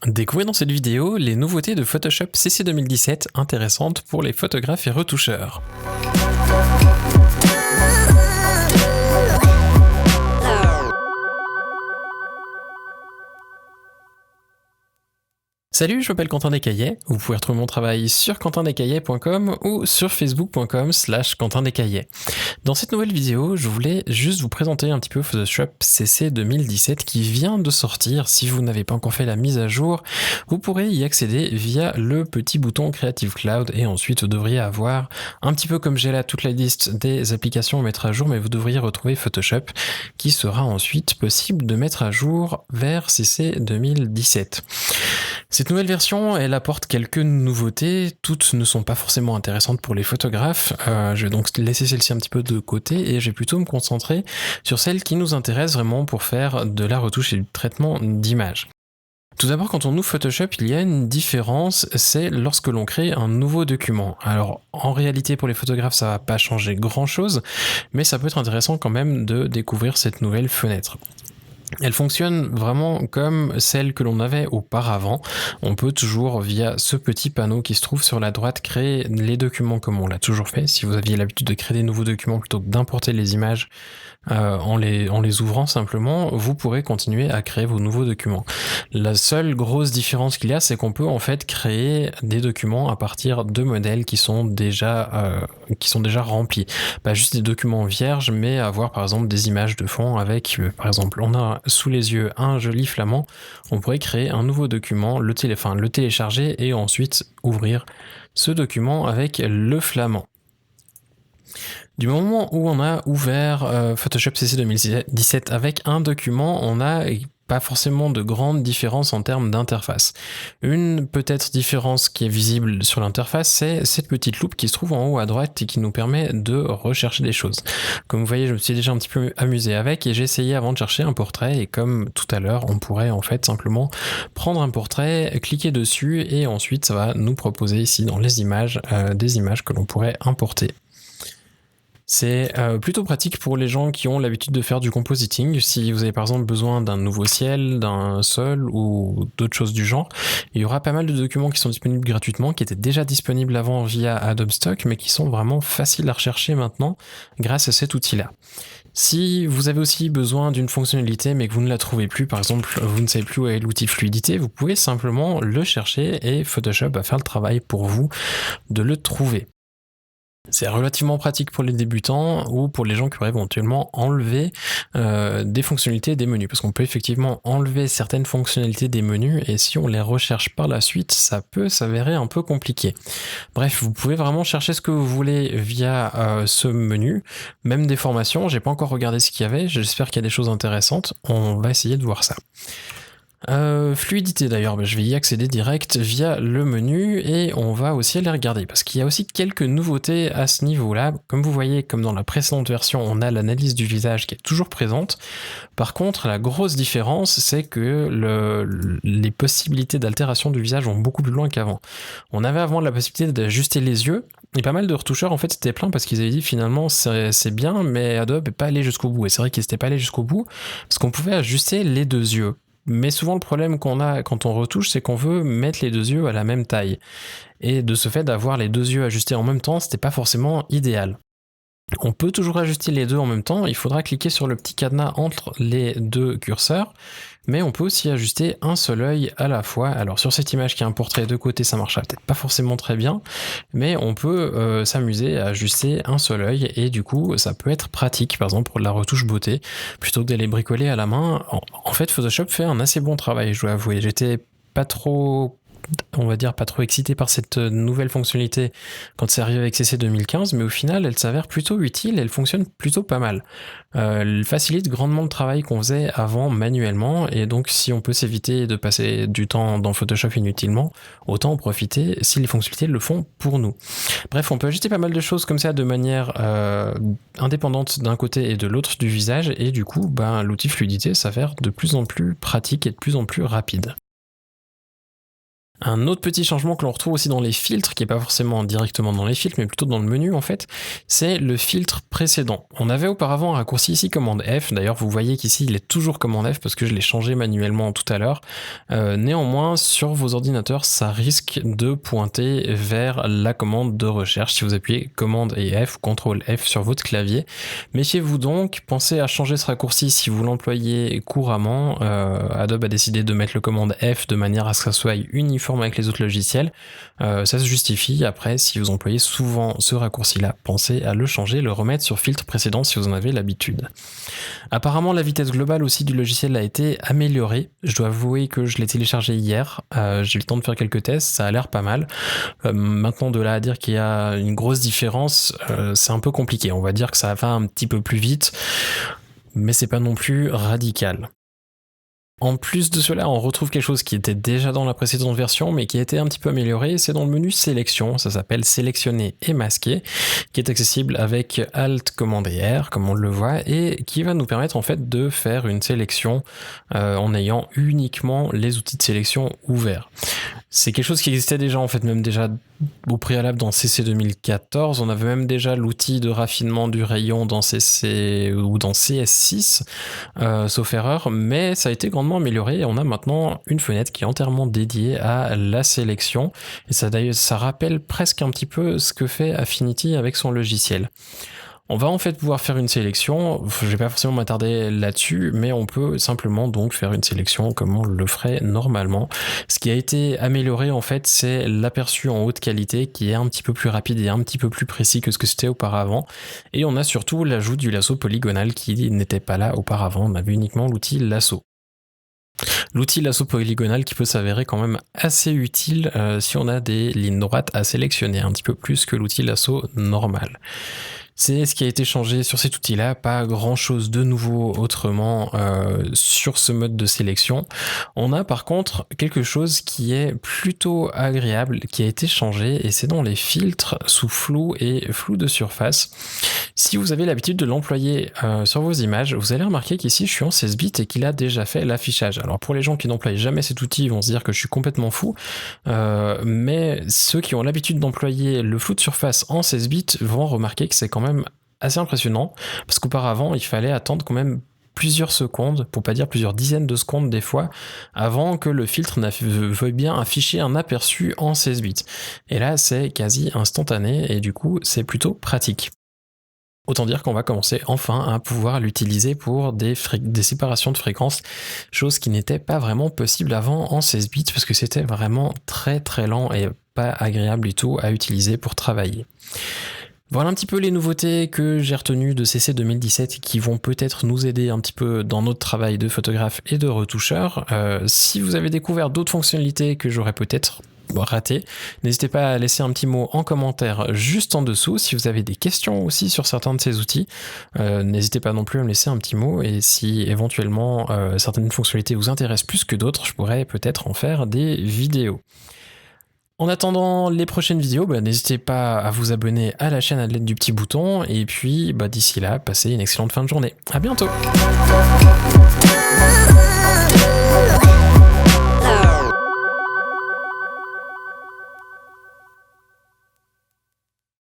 Découvrez dans cette vidéo les nouveautés de Photoshop CC 2017 intéressantes pour les photographes et retoucheurs. Salut, je m'appelle Quentin Descaillets. Vous pouvez retrouver mon travail sur quentindescaillets.com ou sur facebook.com/quentindescaillets. Dans cette nouvelle vidéo, je voulais juste vous présenter un petit peu Photoshop CC 2017 qui vient de sortir. Si vous n'avez pas encore fait la mise à jour, vous pourrez y accéder via le petit bouton Creative Cloud et ensuite vous devriez avoir, un petit peu comme j'ai là toute la liste des applications à mettre à jour, mais vous devriez retrouver Photoshop qui sera ensuite possible de mettre à jour vers CC 2017. Cette nouvelle version, elle apporte quelques nouveautés, toutes ne sont pas forcément intéressantes pour les photographes, je vais donc laisser celle-ci un petit peu de côté et je vais plutôt me concentrer sur celles qui nous intéressent vraiment pour faire de la retouche et du traitement d'images. Tout d'abord, quand on ouvre Photoshop, il y a une différence, c'est lorsque l'on crée un nouveau document. Alors, en réalité, pour les photographes, ça va pas changer grand-chose, mais ça peut être intéressant quand même de découvrir cette nouvelle fenêtre. Elle fonctionne vraiment comme celle que l'on avait auparavant. On peut toujours, via ce petit panneau qui se trouve sur la droite, créer les documents comme on l'a toujours fait. Si vous aviez l'habitude de créer des nouveaux documents plutôt que d'importer les images en les ouvrant simplement, vous pourrez continuer à créer vos nouveaux documents. La seule grosse différence qu'il y a, c'est qu'on peut en fait créer des documents à partir de modèles qui sont déjà remplis. Pas juste des documents vierges, mais avoir par exemple des images de fond avec, par exemple, on a sous les yeux un joli flamand, on pourrait créer un nouveau document, le télécharger et ensuite ouvrir ce document avec le flamand. Du moment où on a ouvert Photoshop CC 2017 avec un document, on n'a pas forcément de grandes différences en termes d'interface. Une peut-être différence qui est visible sur l'interface, c'est cette petite loupe qui se trouve en haut à droite et qui nous permet de rechercher des choses. Comme vous voyez, je me suis déjà un petit peu amusé avec et j'ai essayé avant de chercher un portrait et comme tout à l'heure, on pourrait en fait simplement prendre un portrait, cliquer dessus et ensuite ça va nous proposer ici dans les images des images que l'on pourrait importer. C'est plutôt pratique pour les gens qui ont l'habitude de faire du compositing. Si vous avez par exemple besoin d'un nouveau ciel, d'un sol ou d'autres choses du genre, il y aura pas mal de documents qui sont disponibles gratuitement, qui étaient déjà disponibles avant via Adobe Stock, mais qui sont vraiment faciles à rechercher maintenant grâce à cet outil-là. Si vous avez aussi besoin d'une fonctionnalité mais que vous ne la trouvez plus, par exemple vous ne savez plus où est l'outil fluidité, vous pouvez simplement le chercher et Photoshop va faire le travail pour vous de le trouver. C'est relativement pratique pour les débutants ou pour les gens qui auraient éventuellement enlevé des fonctionnalités des menus, parce qu'on peut effectivement enlever certaines fonctionnalités des menus et si on les recherche par la suite, ça peut s'avérer un peu compliqué. Bref, vous pouvez vraiment chercher ce que vous voulez via ce menu, même des formations, j'ai pas encore regardé ce qu'il y avait, j'espère qu'il y a des choses intéressantes, on va essayer de voir ça. Fluidité d'ailleurs, je vais y accéder direct via le menu et on va aussi aller regarder parce qu'il y a aussi quelques nouveautés à ce niveau-là. Comme vous voyez, comme dans la précédente version, on a l'analyse du visage qui est toujours présente. Par contre, la grosse différence, c'est que les possibilités d'altération du visage vont beaucoup plus loin qu'avant. On avait avant la possibilité d'ajuster les yeux et pas mal de retoucheurs en fait c'était plein parce qu'ils avaient dit finalement c'est bien mais Adobe n'est pas allé jusqu'au bout et c'est vrai qu'ils n'étaient pas allés jusqu'au bout parce qu'on pouvait ajuster les deux yeux. Mais souvent le problème qu'on a quand on retouche, c'est qu'on veut mettre les deux yeux à la même taille. Et de ce fait d'avoir les deux yeux ajustés en même temps, c'était pas forcément idéal. On peut toujours ajuster les deux en même temps, il faudra cliquer sur le petit cadenas entre les deux curseurs, mais on peut aussi ajuster un seul œil à la fois. Alors sur cette image qui a un portrait de côté, ça marchera peut-être pas forcément très bien, mais on peut s'amuser à ajuster un seul œil et du coup ça peut être pratique, par exemple pour de la retouche beauté, plutôt que d'aller bricoler à la main. En fait Photoshop fait un assez bon travail, je dois avouer, j'étais pas trop excité par cette nouvelle fonctionnalité quand c'est arrivé avec CC 2015, mais au final elle s'avère plutôt utile et elle fonctionne plutôt pas mal. Elle facilite grandement le travail qu'on faisait avant manuellement et donc si on peut s'éviter de passer du temps dans Photoshop inutilement, autant en profiter si les fonctionnalités le font pour nous. Bref, on peut ajuster pas mal de choses comme ça de manière indépendante d'un côté et de l'autre du visage et du coup l'outil fluidité s'avère de plus en plus pratique et de plus en plus rapide. Un autre petit changement que l'on retrouve aussi dans les filtres, qui n'est pas forcément directement dans les filtres, mais plutôt dans le menu en fait, c'est le filtre précédent. On avait auparavant un raccourci ici, commande F, d'ailleurs vous voyez qu'ici il est toujours commande F parce que je l'ai changé manuellement tout à l'heure. Néanmoins, sur vos ordinateurs, ça risque de pointer vers la commande de recherche si vous appuyez commande et F, CTRL F sur votre clavier. Méfiez-vous donc, pensez à changer ce raccourci si vous l'employez couramment. Adobe a décidé de mettre le commande F de manière à ce que ça soit uniforme avec les autres logiciels, ça se justifie. Après, si vous employez souvent ce raccourci-là, pensez à le changer, le remettre sur filtre précédent si vous en avez l'habitude. Apparemment, la vitesse globale aussi du logiciel a été améliorée. Je dois avouer que je l'ai téléchargé hier, j'ai eu le temps de faire quelques tests, ça a l'air pas mal. Maintenant, de là à dire qu'il y a une grosse différence, c'est un peu compliqué. On va dire que ça va un petit peu plus vite, mais c'est pas non plus radical. En plus de cela, on retrouve quelque chose qui était déjà dans la précédente version, mais qui a été un petit peu amélioré, c'est dans le menu sélection, ça s'appelle sélectionner et masquer, qui est accessible avec Alt, commande et R, comme on le voit, et qui va nous permettre en fait de faire une sélection en ayant uniquement les outils de sélection ouverts. C'est quelque chose qui existait déjà en fait, même déjà au préalable dans CC 2014, on avait même déjà l'outil de raffinement du rayon dans CC ou dans CS6, sauf erreur, mais ça a été grandement amélioré et on a maintenant une fenêtre qui est entièrement dédiée à la sélection, et ça rappelle presque un petit peu ce que fait Affinity avec son logiciel. On va en fait pouvoir faire une sélection, je vais pas forcément m'attarder là-dessus, mais on peut simplement donc faire une sélection comme on le ferait normalement. Ce qui a été amélioré en fait, c'est l'aperçu en haute qualité qui est un petit peu plus rapide et un petit peu plus précis que ce que c'était auparavant. Et on a surtout l'ajout du lasso polygonal qui n'était pas là auparavant, on avait uniquement l'outil lasso. L'outil lasso polygonal qui peut s'avérer quand même assez utile si on a des lignes droites à sélectionner, un petit peu plus que l'outil lasso normal. C'est ce qui a été changé sur cet outil-là, pas grand-chose de nouveau autrement sur ce mode de sélection. On a par contre quelque chose qui est plutôt agréable, qui a été changé, et c'est dans les filtres sous flou et flou de surface. Si vous avez l'habitude de l'employer sur vos images, vous allez remarquer qu'ici je suis en 16 bits et qu'il a déjà fait l'affichage. Alors pour les gens qui n'emploient jamais cet outil, ils vont se dire que je suis complètement fou, mais ceux qui ont l'habitude d'employer le flou de surface en 16 bits vont remarquer que c'est quand même assez impressionnant, parce qu'auparavant il fallait attendre quand même plusieurs secondes, pour pas dire plusieurs dizaines de secondes des fois, avant que le filtre veuille bien afficher un aperçu en 16 bits. Et là c'est quasi instantané et du coup c'est plutôt pratique. Autant dire qu'on va commencer enfin à pouvoir l'utiliser pour des séparations de fréquences, chose qui n'était pas vraiment possible avant en 16 bits parce que c'était vraiment très très lent et pas agréable du tout à utiliser pour travailler. Voilà un petit peu les nouveautés que j'ai retenues de CC 2017 qui vont peut-être nous aider un petit peu dans notre travail de photographe et de retoucheur. Si vous avez découvert d'autres fonctionnalités que j'aurais peut-être raté, n'hésitez pas à laisser un petit mot en commentaire juste en dessous. Si vous avez des questions aussi sur certains de ces outils, n'hésitez pas non plus à me laisser un petit mot, et si éventuellement certaines fonctionnalités vous intéressent plus que d'autres, je pourrais peut-être en faire des vidéos. En attendant les prochaines vidéos, n'hésitez pas à vous abonner à la chaîne à l'aide du petit bouton, et puis d'ici là, passez une excellente fin de journée. À bientôt.